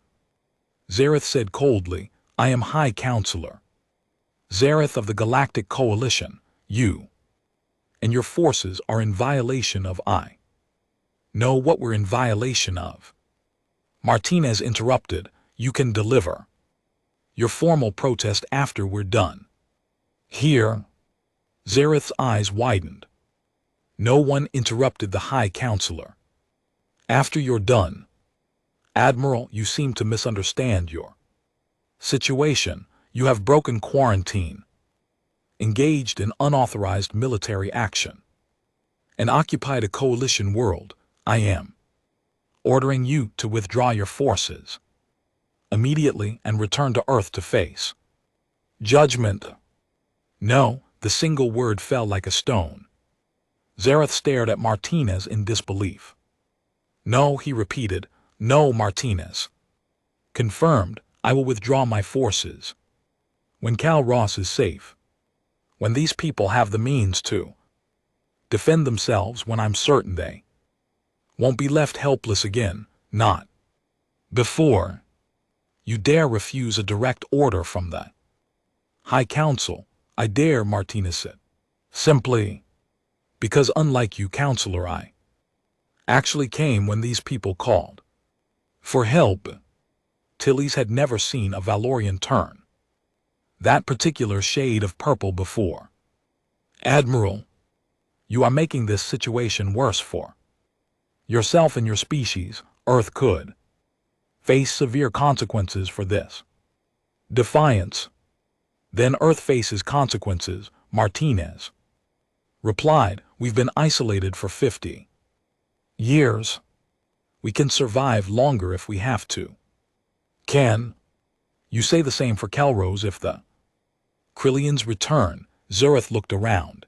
S1: Zareth said coldly, I am High Counselor Zareth of the Galactic Coalition. You and your forces are in violation of I know what we're in violation of. Martinez interrupted, you can deliver your formal protest after we're done. Here, Zareth's eyes widened. No one interrupted the High Counselor. After you're done. Admiral, you seem to misunderstand your situation. You have broken quarantine, engaged in unauthorized military action, and occupied a coalition world. I am ordering you to withdraw your forces immediately and return to Earth to face judgment. No, the single word fell like a stone. Zareth stared at Martinez in disbelief. No, he repeated, no, Martinez. Confirmed, I will withdraw my forces when Kalras is safe. When these people have the means to defend themselves, when I'm certain they won't be left helpless again, not before you dare refuse a direct order from the High Council. I dare, Martinez said. Simply because, unlike you, Counselor, I actually came when these people called for help. Tilly's had never seen a Valorian turn that particular shade of purple before. Admiral, you are making this situation worse for yourself and your species. Earth could face severe consequences for this defiance. Then Earth faces consequences, Martinez replied. We've been isolated for 50 years. We can survive longer if we have to. Can You say the same for Kelrose if the Krillians return. Zurith looked around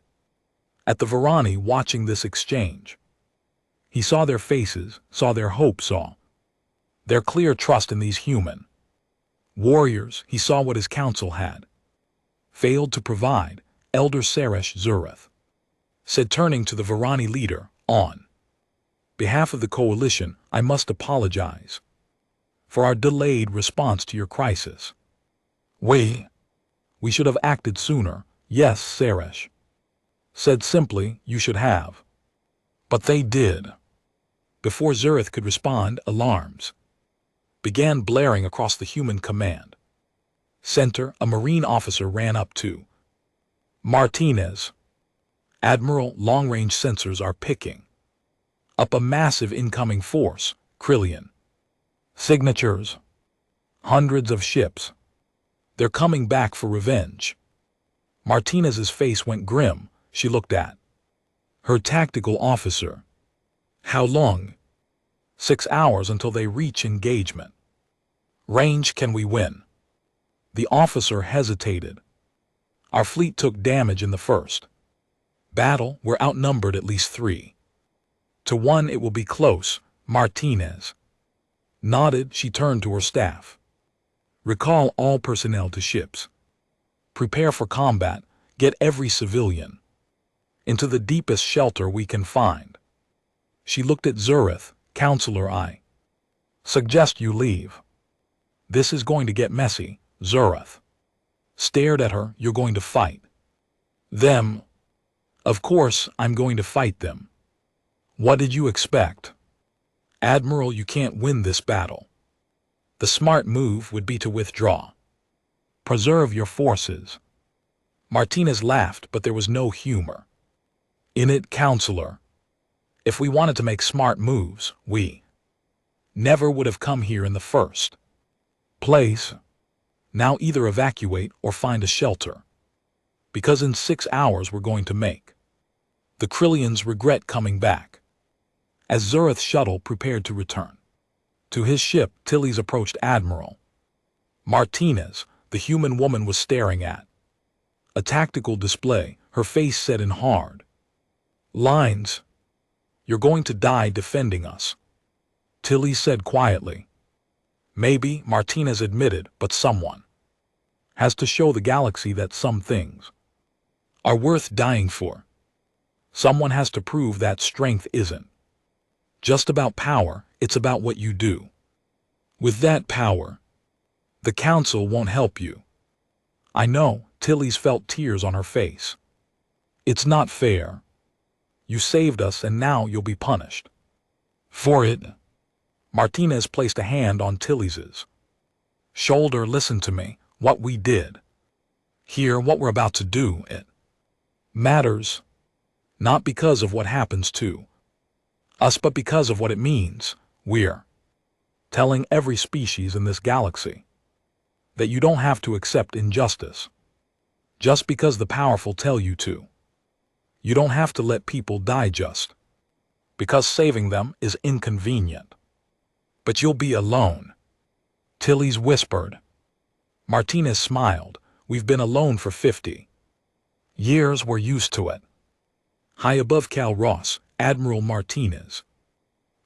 S1: at the Varani watching this exchange. He saw their faces, saw their hope, saw their clear trust in these human warriors. He saw what his council had failed to provide. Elder Seresh, Zurith said, turning to the Varani leader, on behalf of the coalition, I must apologize for our delayed response to your crisis. We should have acted sooner. Yes, Seresh said simply, you should have. But they did. Before Zurith could respond, alarms began blaring across the human command center. A Marine officer ran up to Martinez. Admiral, long-range sensors are picking up a massive incoming force. Krillian signatures. Hundreds of ships. They're coming back for revenge. Martinez's face went grim. She looked at her tactical officer. How long? 6 hours until they reach engagement range. Can we win? The officer hesitated. Our fleet took damage in the first battle. We're outnumbered at least 3 to 1. It will be close. Martinez nodded. She turned to her staff. Recall all personnel to ships. Prepare for combat. Get every civilian into the deepest shelter we can find. She looked at Zurith. Counselor, I suggest you leave. This is going to get messy. Zurith stared at her. You're going to fight them? Of course I'm going to fight them. What did you expect? Admiral, you can't win this battle. The smart move would be to withdraw. Preserve your forces. Martinez laughed, but there was no humor in it. Counselor, if we wanted to make smart moves, we never would have come here in the first place. Now either evacuate or find a shelter, because in 6 hours we're going to make the Krillians regret coming back. As Zurith's shuttle prepared to return to his ship, Tilly's approached Admiral Martinez. The human woman was staring at a tactical display, her face set in hard lines. You're going to die defending us, Tilly said quietly. Maybe, Martinez admitted, but someone has to show the galaxy that some things are worth dying for. Someone has to prove that strength isn't just about power, it's about what you do with that power. The Council won't help you. I know. Tilly's felt tears on her face. It's not fair. You saved us and now you'll be punished for it. Martinez placed a hand on Tilly's shoulder. Listen to me. What we did here, what we're about to do, it matters. Not because of what happens to us, but because of what it means. We're telling every species in this galaxy that you don't have to accept injustice just because the powerful tell you to. You don't have to let people die just because saving them is inconvenient. But you'll be alone, Tilly's whispered. Martinez smiled. We've been alone for 50 years. We're used to it. High above Cal Ross, Admiral Martinez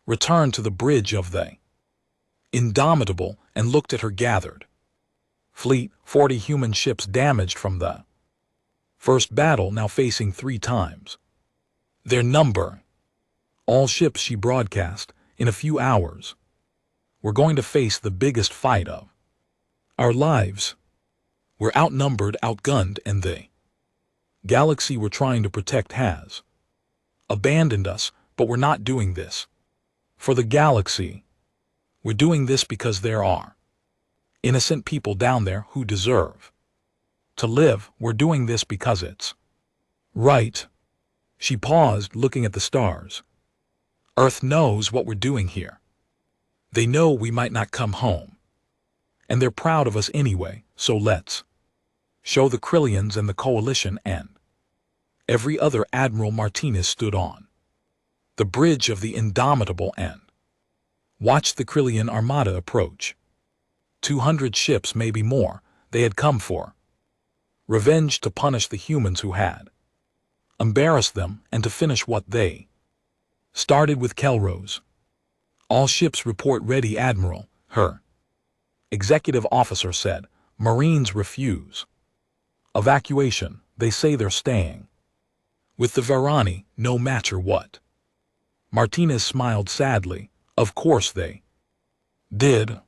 S1: returned to the bridge of the Indomitable and looked at her gathered fleet. 40 human ships damaged from the first battle, now facing 3 times their number. All ships, she broadcast. In a few hours, we're going to face the biggest fight of our lives. We're outnumbered, outgunned, and the galaxy we're trying to protect has abandoned us. But we're not doing this for the galaxy. We're doing this because there are innocent people down there who deserve to live. We're doing this because it's right. She paused, looking at the stars. Earth knows what we're doing here. They know we might not come home. And they're proud of us anyway, so let's show the Krillians and the Coalition and every other. Admiral Martinez stood on the bridge of the Indomitable and watched the Krillian armada approach. 200 ships, maybe more, they had come for. Revenge, to punish the humans who had embarrassed them and to finish what they started with Kelrose. All ships report ready, Admiral, her executive officer said. Marines refuse evacuation. They say they're staying with the Varani, no matter what. Martinez smiled sadly. Of course they did.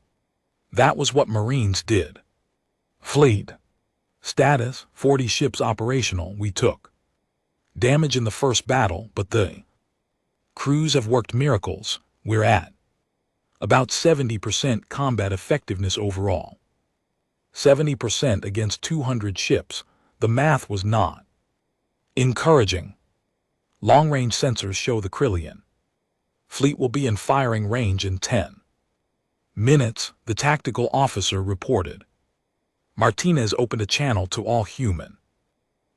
S1: That was what Marines did. Fleet status: 40 ships operational. We took damage in the first battle, but the crews have worked miracles. We're at about 70% combat effectiveness overall. 70% against 200 ships. The math was not encouraging. Long-range sensors show the Krillian fleet will be in firing range in 10 minutes, the tactical officer reported. Martinez opened a channel to all human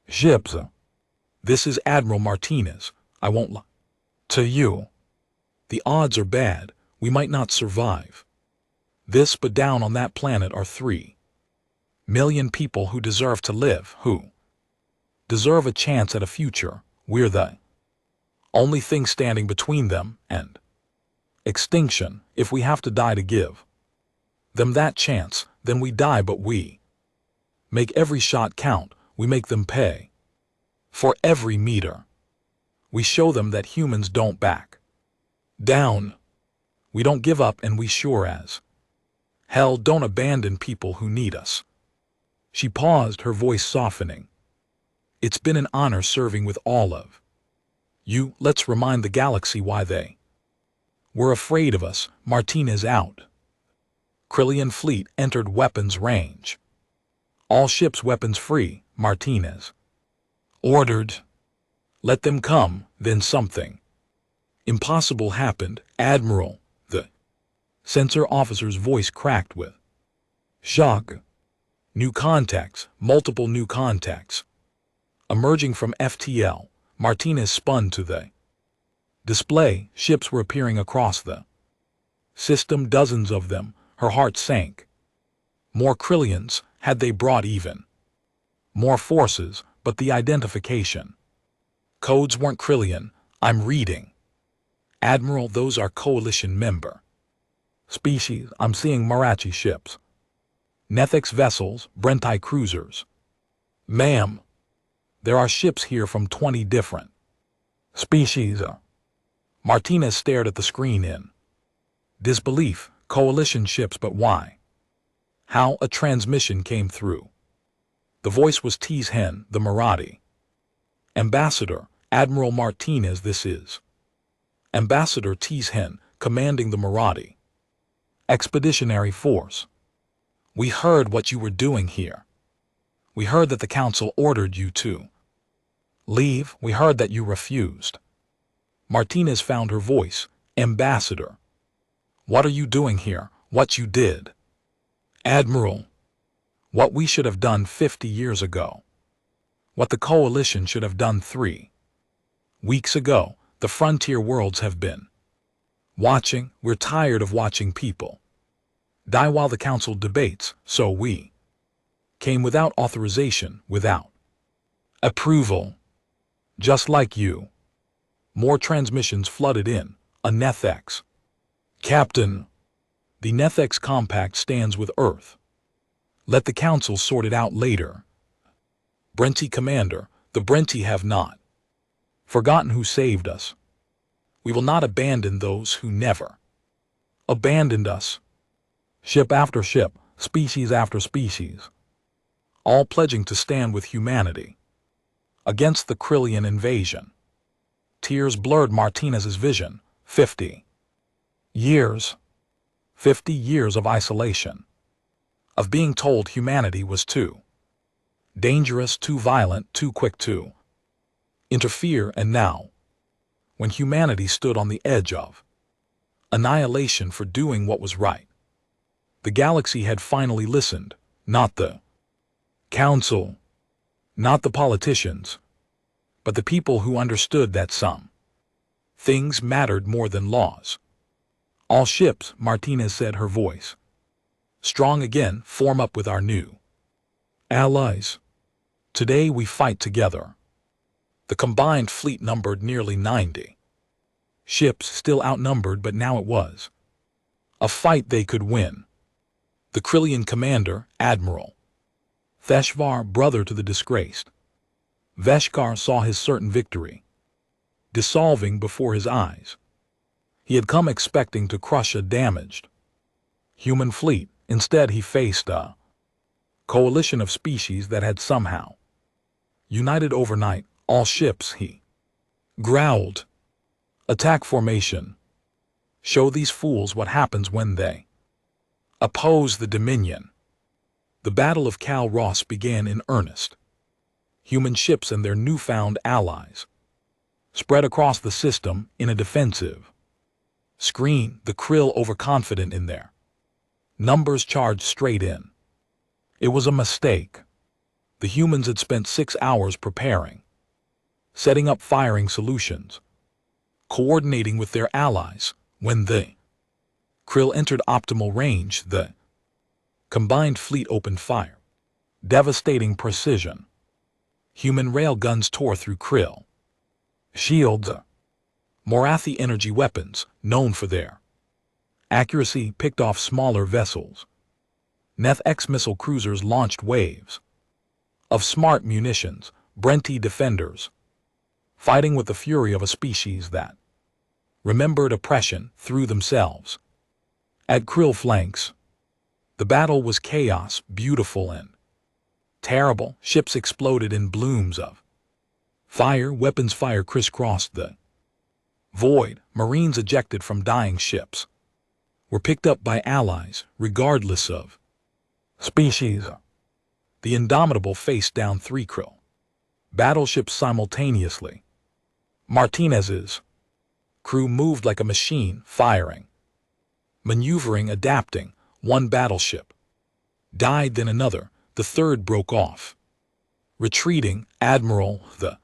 S1: ships. This is Admiral Martinez. I won't lie to you. The odds are bad. We might not survive this, but down on that planet are 3 million people who deserve to live, who deserve a chance at a future. We're the only thing standing between them and extinction. If we have to die to give them that chance, then we die, but we make every shot count. We make them pay for every meter. We show them that humans don't back down. We don't give up, and we sure as hell don't abandon people who need us. She paused, her voice softening. It's been an honor serving with all of you. Let's remind the galaxy why they were afraid of us. Martinez out. Krillian fleet entered weapons range. All ships weapons free, Martinez ordered. Let them come. Then something impossible happened, Admiral. The sensor officer's voice cracked with shock. New contacts, multiple new contacts emerging from FTL. Martinez spun to the display. Ships were appearing across the system, dozens of them. Her heart sank. More Krillians. Had they brought even more forces? But the identification codes weren't Krillian. I'm reading. Admiral, those are coalition member species. I'm seeing Marachi ships, Nethex vessels, Brentai cruisers. Ma'am, there are ships here from 20 different species. Martinez stared at the screen in disbelief. Coalition ships, but why? How? A transmission came through. The voice was T's Hen, the Marathi ambassador. Admiral Martinez, this is Ambassador T's Hen, commanding the Marathi Expeditionary Force. We heard what you were doing here. We heard that the council ordered you to leave. We heard that you refused. Martinez found her voice. Ambassador, what are you doing here? What you did? Admiral, what we should have done 50 years ago. What the coalition should have done 3 weeks ago. The frontier worlds have been watching. We're tired of watching people die while the council debates, so we came without authorization, without approval. Just like you. More transmissions flooded in. A Nethex. Captain, the Nethex compact stands with Earth. Let the council sort it out later. Brenti Commander, the Brenti have not forgotten who saved us. We will not abandon those who never abandoned us. Ship after ship, species after species, all pledging to stand with humanity against the Krillian invasion. Tears blurred Martinez's vision. 50 years. 50 years of isolation. Of being told humanity was too dangerous, too violent, too quick to interfere, and now, when humanity stood on the edge of annihilation for doing what was right, the galaxy had finally listened. Not the council, not the politicians, but the people who understood that some things mattered more than laws. All ships, Martinez said, her voice Strong again, form up with our new allies. Today we fight together. The combined fleet numbered nearly 90. Ships still outnumbered, but now it was a fight they could win. The Krillian commander, Admiral Theshvar, brother to the disgraced Veshkar, saw his certain victory dissolving before his eyes. He had come expecting to crush a damaged human fleet. Instead, he faced a coalition of species that had somehow united overnight. All ships, he growled. Attack formation. Show these fools what happens when they oppose the Dominion. The Battle of Kal Ross began in earnest. Human ships and their newfound allies spread across the system in a defensive screen. The Krill, overconfident in their numbers, charged straight in. It was a mistake. The humans had spent 6 hours preparing, setting up firing solutions, coordinating with their allies. When the Krill entered optimal range, the combined fleet opened fire. Devastating precision. Human rail guns tore through Krill shields. Morathi energy weapons, known for their accuracy, picked off smaller vessels. Neth X missile cruisers launched waves of smart munitions. Brenti defenders, fighting with the fury of a species that remembered oppression, threw themselves at Krill flanks. The battle was chaos, beautiful and terrible. Ships exploded in blooms of fire. Weapons fire crisscrossed the void. Marines ejected from dying ships were picked up by allies, regardless of species. The Indomitable faced down 3 Krill battleships simultaneously. Martinez's crew moved like a machine, firing, maneuvering, adapting. One battleship died, then another. The third broke off, retreating. Admiral, the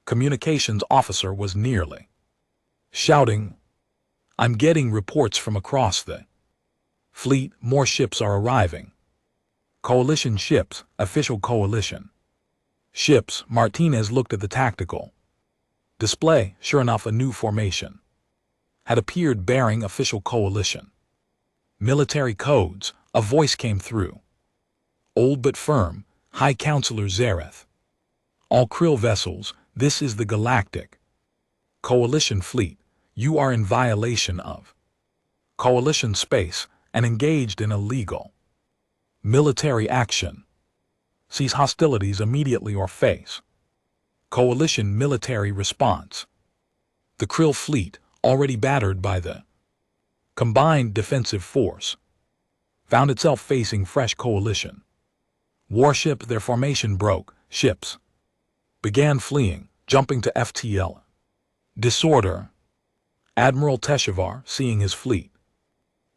S1: communications officer, was nearly shouting, "I'm getting reports from across the fleet. More ships are arriving. Coalition ships, official coalition ships." Martinez looked at the tactical display. Sure enough, a new formation had appeared bearing official coalition military codes. A voice came through, old but firm. "High Counselor Zareth, all Krill vessels, this is the Galactic Coalition Fleet. You are in violation of Coalition space and engaged in illegal military action. Cease hostilities immediately or face Coalition military response." The Krill fleet, already battered by the combined defensive force, found itself facing fresh coalition warship. Their formation broke. Ships began fleeing, jumping to FTL. Disorder. Admiral Teshavar, seeing his fleet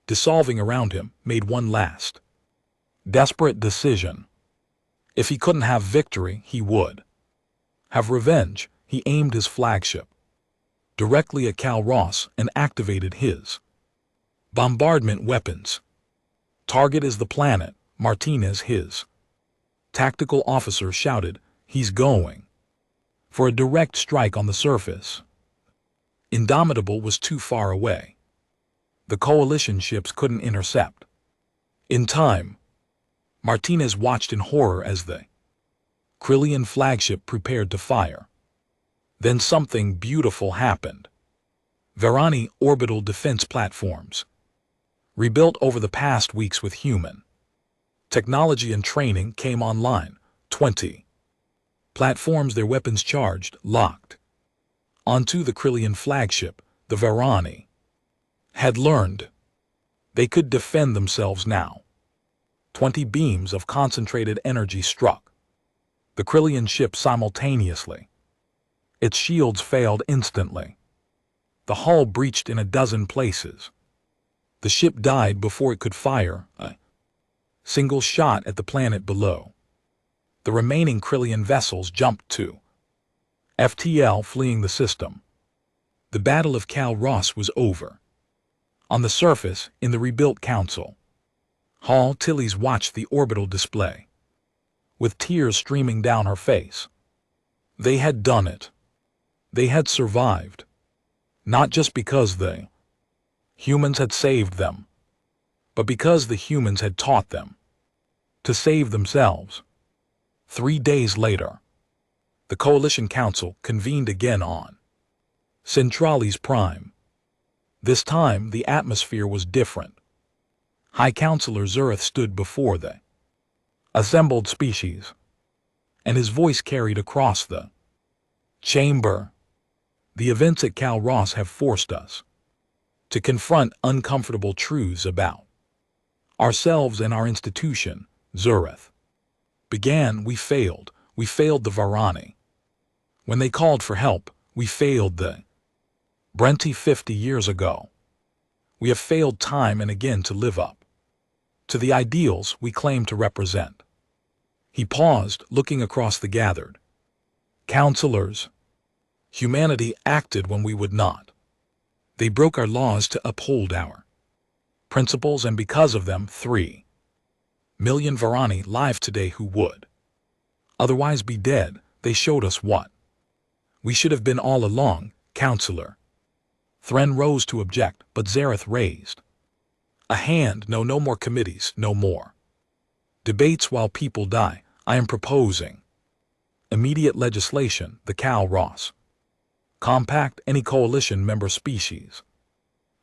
S1: dissolving around him, made one last desperate decision. If he couldn't have victory, he would have revenge. He aimed his flagship directly at Kal Ross and activated his bombardment weapons. "Target is the planet." Martinez, his tactical officer, shouted. "He's going for a direct strike on the surface." Indomitable was too far away. The coalition ships couldn't intercept in time. Martinez watched in horror as the Krillian flagship prepared to fire. Then something beautiful happened. Varani orbital defense platforms, rebuilt over the past weeks with human technology and training, came online. 20 platforms, their weapons charged, locked onto the Krillian flagship. The Varani had learned they could defend themselves now. 20 beams of concentrated energy struck the Krillian ship simultaneously. Its shields failed instantly. The hull breached in a dozen places. The ship died before it could fire a single shot at the planet below. The remaining Krillian vessels jumped to FTL, fleeing the system. The Battle of Kal Ross was over. On the surface, in the rebuilt council, Tilly's watched the orbital display, with tears streaming down her face. They had done it. They had survived. Not just because the humans had saved them, but because the humans had taught them to save themselves. 3 days later, the Coalition Council convened again on Centralis Prime. This time, the atmosphere was different. High Counselor Zurith stood before the assembled species, and his voice carried across the chamber. The events at Cal Ross have forced us to confront uncomfortable truths about ourselves and our institution. Zurith began. We failed the Varani. When they called for help, we failed the Brenti 50 years ago. We have failed time and again to live up to the ideals we claim to represent. He paused, looking across the gathered counselors. Humanity acted when we would not. They broke our laws to uphold our principles, and because of them, 3 million Varani live today who would otherwise be dead. They showed us what we should have been all along. Counselor Thren rose to object, but Zareth raised a hand. No more committees, no more debates while people die. I am proposing immediate legislation. The Cal Ross Compact. Any coalition member species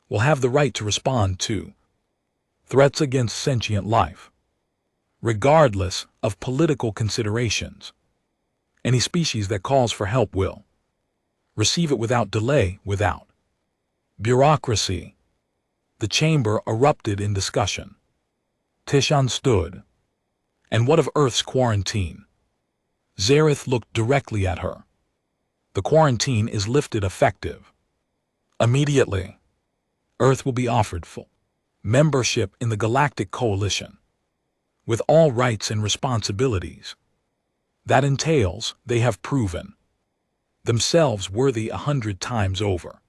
S1: will have the right to respond to threats against sentient life, regardless of political considerations. Any species that calls for help will receive it without delay, without bureaucracy. The chamber erupted in discussion. Tishan stood. And what of Earth's quarantine? Zareth looked directly at her. The quarantine is lifted effective immediately. Earth will be offered full membership in the Galactic Coalition, with all rights and responsibilities that entails. They have proven themselves worthy 100 times over.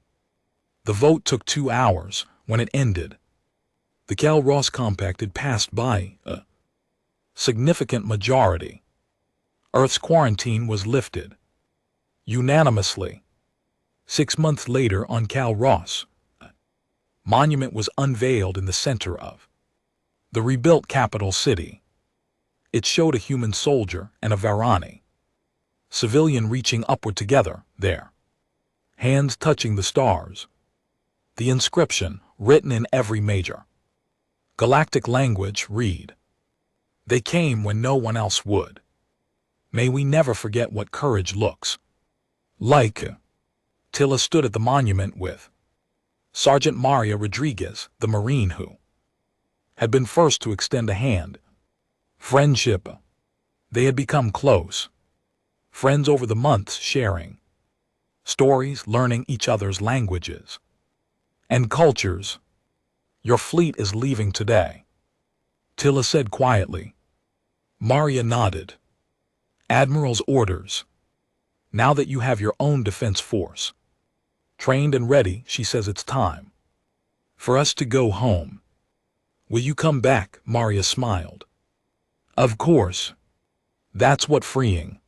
S1: The vote took 2 hours. When it ended, the Cal Ross Compact had passed by a significant majority. Earth's quarantine was lifted unanimously. 6 months later, on Cal Ross, a monument was unveiled in the center of the rebuilt capital city. It showed a human soldier and a Varani civilian reaching upward together, their hands touching the stars. The inscription, written in every major galactic language, read, "They came when no one else would. May we never forget what courage looks like." Tilla stood at the monument with Sergeant Maria Rodriguez, the Marine who had been first to extend a hand. Friendship. They had become close friends over the months, sharing stories, learning each other's languages and cultures. "Your fleet is leaving today," Tilla said quietly. Maria nodded. "Admiral's orders. Now that you have your own defense force trained and ready," she says, "it's time for us to go home." "Will you come back?" Maria smiled. "Of course. That's what freeing